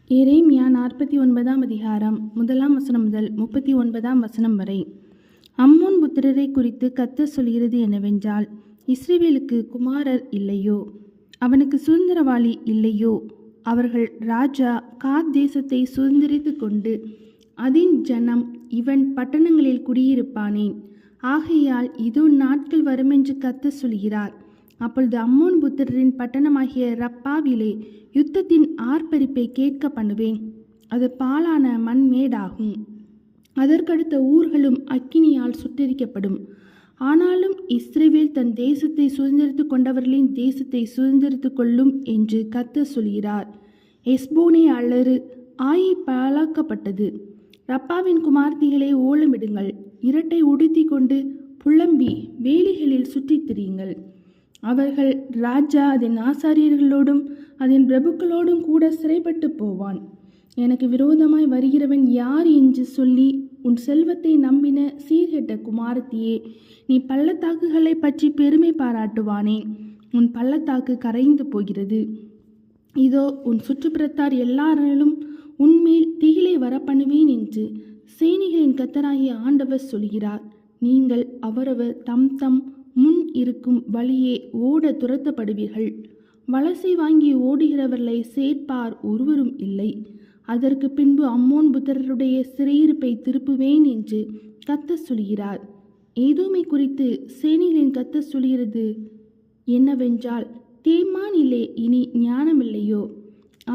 எரேமியா 49ஆம் அதிகாரம் 1ஆம் வசனம் முதல் 39ஆம் வசனம் வரை. அம்மோன் புத்திரரை குறித்து கர்த்தர் சொல்கிறது என்னவென்றால், இஸ்ரவேலுக்கு குமாரர் இல்லையோ, அவனுக்கு சுதந்திரவாளி இல்லையோ. அவர்கள் ராஜா காத் தேசத்தை சுதந்திரித்து கொண்டு அதின் ஜனம் இவன் பட்டணங்களில் குடியிருப்பானேன். ஆகையால் இதோ நாட்கள் வருமென்று கர்த்தர் சொல்கிறார். அப்பொழுது அம்மோன் புத்திரரின் பட்டணமாகிய ரப்பாவிலே யுத்தத்தின் ஆர்ப்பரிப்பை கேட்க பண்ணுவேன். அது பாழான மண்மேடாகும். அதற்கடுத்த ஊர்களும் அக்கினியால் சுட்டெரிக்கப்படும். ஆனாலும் இஸ்ரவேல் தன் தேசத்தை சுதந்திரித்து கொண்டவர்களின் தேசத்தை சுதந்திரித்து கொள்ளும் என்று கர்த்தர் சொல்கிறார். எஸ்போனே அலறு, ஆயி பாழாக்கப்பட்டது. ரப்பாவின் குமார்த்திகளை ஓலமிடுங்கள். இரட்டை உடுத்தி கொண்டு புலம்பி வேலிகளில் சுற்றித் திரியுங்கள். அவர்கள் ராஜா அதன் ஆசாரியர்களோடும் அதன் பிரபுக்களோடும் கூட சிறைப்பட்டு போவான். எனக்கு விரோதமாய் வருகிறவன் யார் என்று சொல்லி, உன் செல்வத்தை நம்பின சீர்கெட்ட குமாரத்தியே, நீ பள்ளத்தாக்குகளை பற்றி பெருமை பாராட்டுவானே. உன் பள்ளத்தாக்கு கரைந்து போகிறது. இதோ உன் சுற்றுப்புறத்தார் எல்லாராலும் உன்மேல் தீயிலை வரப்பண்ணுவேன் என்று சேனைகளின் கர்த்தராகிய ஆண்டவர் சொல்கிறார். நீங்கள் அவரவர் தம் தம் முன் இருக்கும் வழியே ஓட துரத்தப்படுவீர்கள். வலசை வாங்கி ஓடுகிறவர்களை சேர்ப்பார் ஒருவரும் இல்லை. அதற்கு பின்பு அம்மோன் புத்திரருடைய சிறையிருப்பை திருப்புவேன் என்று கர்த்தர் சொல்கிறார். ஏதோமை குறித்து சேனைகளின் கர்த்தர் சொல்கிறது என்னவென்றால், தேமானிலே இனி ஞானமில்லையோ,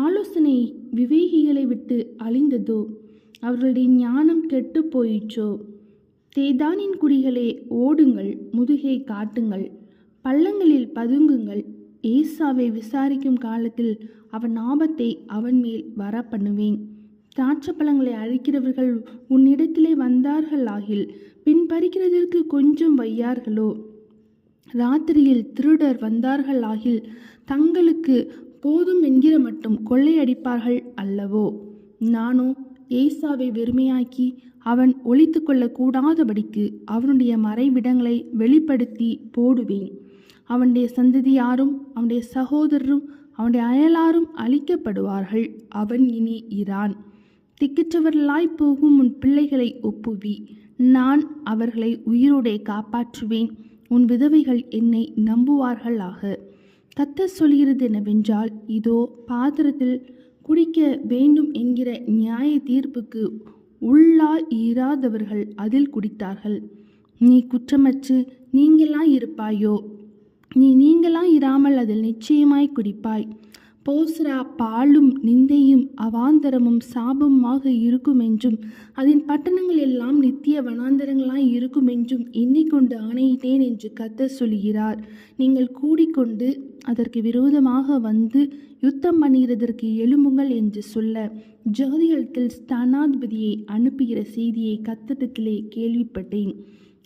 ஆலோசனை விவேகிகளை விட்டு அழிந்ததோ, அவர்களுடைய ஞானம் கெட்டு போயிற்றோ. தேதானின் குடிகளே, ஓடுங்கள், முதுகை காட்டுங்கள், பள்ளங்களில் பதுங்குங்கள். ஏசாவை விசாரிக்கும் காலத்தில் அவன் ஆபத்தை அவன் மேல் வர பண்ணுவேன். திராட்சைப்பழங்களை அழிக்கிறவர்கள் உன்னிடத்திலே வந்தார்களாகில் பின் பறிக்கிறதற்கு கொஞ்சம் வையார்களோ. ராத்திரியில் திருடர் வந்தார்களாகில் தங்களுக்கு போதும் என்கிற மட்டும் கொள்ளையடிப்பார்கள் அல்லவோ. நானோ ஏசாவை வெறுமையாக்கி அவன் ஒளித்து கொள்ளக்கூடாதபடிக்கு அவனுடைய மறைவிடங்களை வெளிப்படுத்தி போடுவேன். அவனுடைய சந்ததியாரும் அவனுடைய சகோதரரும் அவனுடைய அயலாரும் அழிக்கப்படுவார்கள். அவன் இனி இரான். திக்கற்றவர்களாய் போகும் உன் பிள்ளைகளை ஒப்புவி. நான் அவர்களை உயிரோடே காப்பாற்றுவேன். உன் விதவைகள் என்னை நம்புவார்களாக. கர்த்தர் சொல்கிறது என்னவென்றால், இதோ பாத்திரத்தில் குடிக்க வேண்டும் என்கிற நியாய தீர்ப்புக்கு உள்ளாய் இராதவர்கள் அதில் குடித்தார்கள். நீ குற்றமற்று நீங்களாய் இருப்பாயோ? நீ நீங்களாய் இராமல் அதில் நிச்சயமாய் குடிப்பாய். போஸ்ரா பாழும் நிந்தையும் அவாந்தரமும் சாபமாக இருக்குமென்றும் அதன் பட்டணங்கள் எல்லாம் நித்திய வனாந்தரங்களாய் இருக்குமென்றும் எண்ணிக்கொண்டு ஆணையிட்டேன் என்று கர்த்தர் சொல்கிறார். நீங்கள் கூடிக்கொண்டு அதற்கு விரோதமாக வந்து யுத்தம் பண்ணுகிறதற்கு எழும்புங்கள் என்று சொல்ல, ஜாதிகளுக்கு ஸ்தானாதிபதியை அனுப்புகிற செய்தியை கர்த்தரிடத்திலே கேள்விப்பட்டேன்.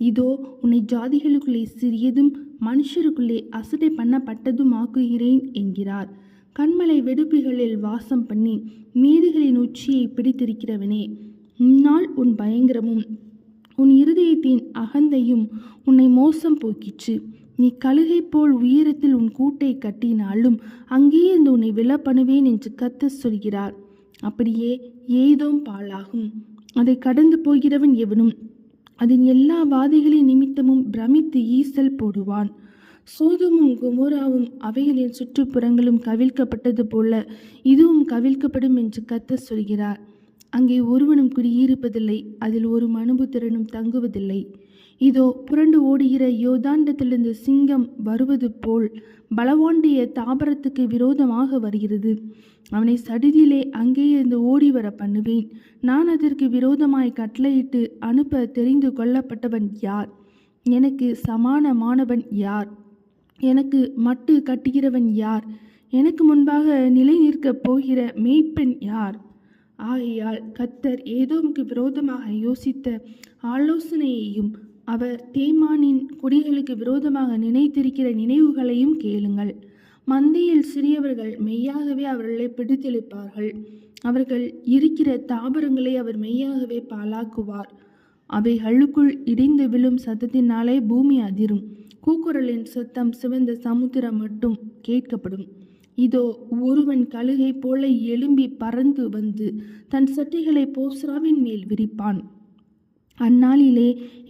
இதோ உன்னை ஜாதிகளுக்குள்ளே சிறியதும் மனுஷருக்குள்ளே அசட்டை பண்ணப்பட்டதுமாக்குகிறேன் என்கிறார். கண்மலை வெடுப்புகளில் வாசம் பண்ணி மேடுகளின் உச்சியை பிடித்திருக்கிறவனே, இந்நாள் உன் பயங்கரமும் உன் இருதயத்தின் அகந்தையும் உன்னை மோசம் போக்கிற்று. நீ கழுகை போல் உயரத்தில் உன் கூட்டை கட்டினாலும் அங்கே இருந்து உன்னை விழப்பண்ணுவேன் என்று கர்த்தர் சொல்கிறார். அப்படியே ஏதோம் பாழாகும். அதை கடந்து போகிறவன் எவனும் அதன் எல்லா வாதைகளின் நிமித்தமும் பிரமித்து ஈசல் போடுவான். சோதோமும் கொமோராவும் அவைகளின் சுற்றுப்புறங்களும் கவிழ்க்கப்பட்டது போல இதுவும் கவிழ்க்கப்படும் என்று கர்த்தர் சொல்கிறார். அங்கே ஒருவனும் குடியிருப்பதில்லை, அதில் ஒரு மனுபுத்திரனும் தங்குவதில்லை. இதோ புரண்டு ஓடுகிற யோர்தானிடத்திலிருந்து சிங்கம் வருவது போல் பலவானுடைய தாபரத்துக்கு விரோதமாக வருகிறது. அவனை சடிதியிலே அங்கே இருந்து ஓடி வர பண்ணுவேன். நான் அதற்கு விரோதமாய் கட்டளையிட்டு அனுப்ப தெரிந்து கொள்ளப்பட்டவன் யார்? எனக்கு சமானமானவன் யார்? எனக்கு மட்டு கட்டுகிறவன் யார்? எனக்கு முன்பாக நிலை நிற்கப் போகிற மேய்ப்பன் யார்? ஆகையால் கர்த்தர் ஏதோமுக்கு விரோதமாக யோசித்த ஆலோசனையையும் அவர் தேமானின் குடிகளுக்கு விரோதமாக நினைத்திருக்கிற நினைவுகளையும் கேளுங்கள். மந்தையில் சிறியவர்கள் மெய்யாகவே அவர்களை பிடித்தெழுப்பார்கள். அவர்கள் இருக்கிற தாபரங்களை அவர் மெய்யாகவே பாழாக்குவார். அவைகளுக்குள் இடிந்து விழும் சத்தத்தினாலே பூமி அதிரும். கூக்குரலின் சத்தம் சிவந்த சமுத்திரம் மட்டும் கேட்கப்படும். இதோ ஒருவன் கழுகை போல எழும்பி பறந்து வந்து தன் சட்டைகளை போஸ்ராவின் மேல் விரிப்பான். அந்நாளிலே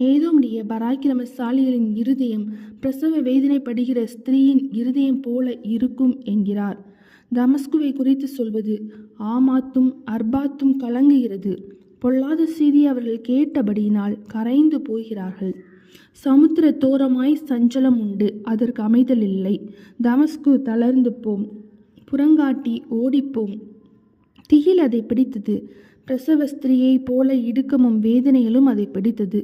ஏதோமுடைய பராக்கிரமசாலிகளின் இருதயம் பிரசவ வேதனைப்படுகிற ஸ்திரீயின் இருதயம் போல இருக்கும் என்கிறார். தமஸ்குவை குறித்து சொல்வது ஆமாத்தும் அர்பாத்தும் கலங்குகிறது. பொல்லாத செய்தி அவர்கள் கேட்டபடியினால் கரைந்து போகிறார்கள். சமுத்திர தோரமாய் சஞ்சலம் உண்டு, அதற்கு அமைதல் இல்லை. தமஸ்கு தளர்ந்து போம், புறங்காட்டி ஓடிப்போம். திகில் அதை பிடித்தது. பிரசவ ஸ்திரீயை போல இடுக்கமும் வேதனைகளும் அதை பிடித்தது.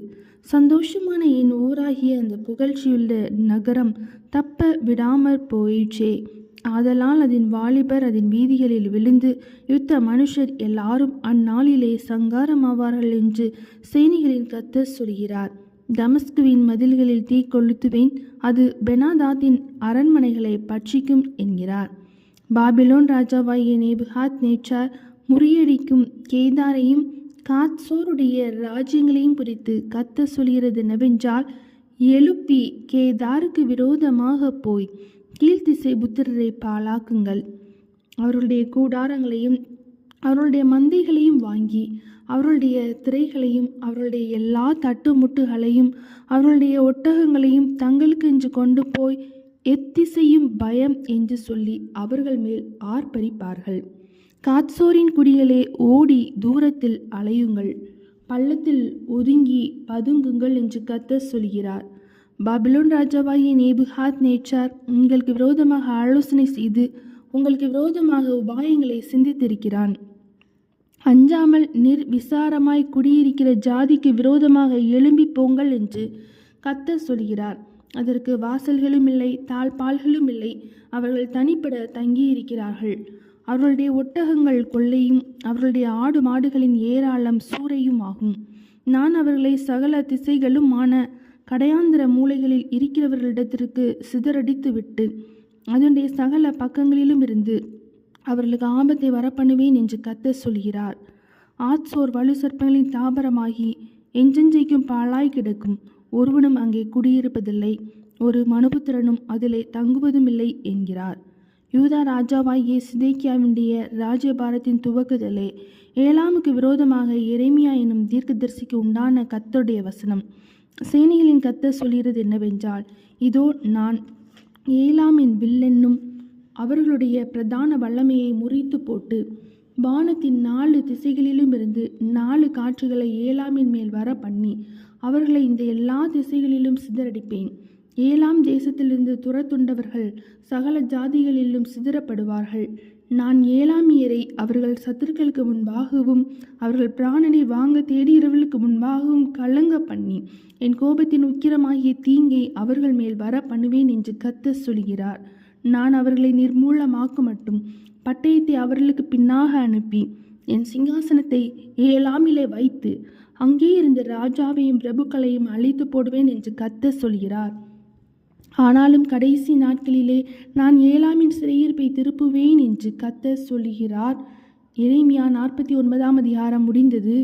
சந்தோஷமான என் ஊராகிய அந்த புகழ்ச்சியுள்ள நகரம் தப்ப விடாமற் போயிற்றே. ஆதலால் அதன் வாலிபர் அதன் வீதிகளில் விழுந்து யுத்த மனுஷர் எல்லாரும் அந்நாளிலே சங்காரமாவார்கள் என்று சேனைகளின் கர்த்தர் சொல்கிறார். தமஸ்குவின் மதில்களில் தீ கொளுத்துவேன், அது பெனாதாத்தின் அரண்மனைகளை பட்சிக்கும் என்கிறார். பாபிலோன் ராஜாவாகிய நேபுகாத் நேச்சார் முறியடிக்கும் கேதாரையும் காத்சோருடைய ராஜ்யங்களையும் குறித்து கர்த்தர் சொல்கிறது என்னவென்றால், எழுப்பி கேதாருக்கு விரோதமாக போய் கீழ்த்திசை புத்திரரை பாழாக்குங்கள். அவர்களுடைய கூடாரங்களையும் அவர்களுடைய மந்தைகளையும் வாங்கி அவர்களுடைய திரைகளையும் அவர்களுடைய எல்லா தட்டுமுட்டுகளையும் அவர்களுடைய ஒட்டகங்களையும் தங்களுக்கு என்று கொண்டு போய் எத்திசையும் பயம் என்று சொல்லி அவர்கள் மேல் ஆர்ப்பரிப்பார்கள். காத்சோரின் குடிகளே, ஓடி தூரத்தில் அலையுங்கள், பள்ளத்தில் ஒதுங்கி பதுங்குங்கள் என்று கர்த்தர் சொல்கிறார். பாபிலோன் ராஜாவாகிய நேபுகாத் நேச்சார் உங்களுக்கு விரோதமாக ஆலோசனை செய்து உங்களுக்கு விரோதமாக உபாயங்களை சிந்தித்திருக்கிறான். அஞ்சாமல் நிர்விசாரமாய் குடியிருக்கிற ஜாதிக்கு விரோதமாக எழும்பி போங்கள் என்று கர்த்தர் சொல்கிறார். அதற்கு வாசல்களும் இல்லை, தாழ்பால்களும் இல்லை. அவர்கள் தனிப்பட தங்கியிருக்கிறார்கள். அவர்களுடைய ஒட்டகங்கள் கொள்ளையும் அவர்களுடைய ஆடு மாடுகளின் ஏராளம் சூறையும் ஆகும். நான் அவர்களை சகல திசைகளுமான கடையாந்திர மூலைகளில் இருக்கிறவர்களிடத்திற்கு சிதறடித்து விட்டு அதனுடைய சகல பக்கங்களிலும் இருந்து அவர்களுக்கு ஆபத்தை வரப்பண்ணுவேன் என்று கர்த்தர் சொல்கிறார். ஆத்சோர் வலு சர்ப்பங்களின் தாபரமாகி எஞ்செஞ்சைக்கும் பாழாய் கிடக்கும். ஒருவனும் அங்கே குடியிருப்பதில்லை, ஒரு மனுபுத்திரனும் அதிலே தங்குவதுமில்லை என்கிறார். யூதா ராஜாவாகிய சிதேக்கியாவினுடைய ராஜ்யபாரத்தின் துவக்குதலே ஏலாமுக்கு விரோதமாக எரேமியா எனும் தீர்க்கதரிசிக்கு உண்டான கர்த்தருடைய வசனம். சேனைகளின் கர்த்தர் சொல்கிறது என்னவென்றால், இதோ நான் ஏலாமின் வில்லென்னும் அவர்களுடைய பிரதான வல்லமையை முறித்து போட்டு வானத்தின் 4 திசைகளிலும் இருந்து 4 காற்றுகளை ஏலாமின் மேல் வர பண்ணி அவர்களை இந்த எல்லா திசைகளிலும் சிதறடிப்பேன். ஏலாம் தேசத்திலிருந்து துரத்துண்டவர்கள் சகல ஜாதிகளிலும் சிதறப்படுவார்கள். நான் ஏலாமியரை அவர்கள் சத்துருக்களுக்கு முன்பாகவும் அவர்கள் பிராணனை வாங்க தேடுகிறவர்களுக்கு முன்பாகவும் கலங்க பண்ணி என் கோபத்தின் உக்கிரமாகிய தீங்கை அவர்கள் மேல் வர பண்ணுவேன் என்று கர்த்தர் சொல்கிறார். நான் அவர்களை நிர்மூலமாக்க மட்டும் பட்டயத்தை அவர்களுக்கு பின்னாக அனுப்பி என் சிங்காசனத்தை ஏலாமிலே வைத்து அங்கே இருந்த ராஜாவையும் பிரபுக்களையும் அழித்து போடுவேன் என்று கர்த்தர் சொல்கிறார். ஆனாலும் கடைசி நாட்களிலே நான் ஏலாமின் சிறையிருப்பை திருப்புவேன் என்று கர்த்தர் சொல்கிறார். எரேமியா 49 அதிகாரம் முடிந்தது.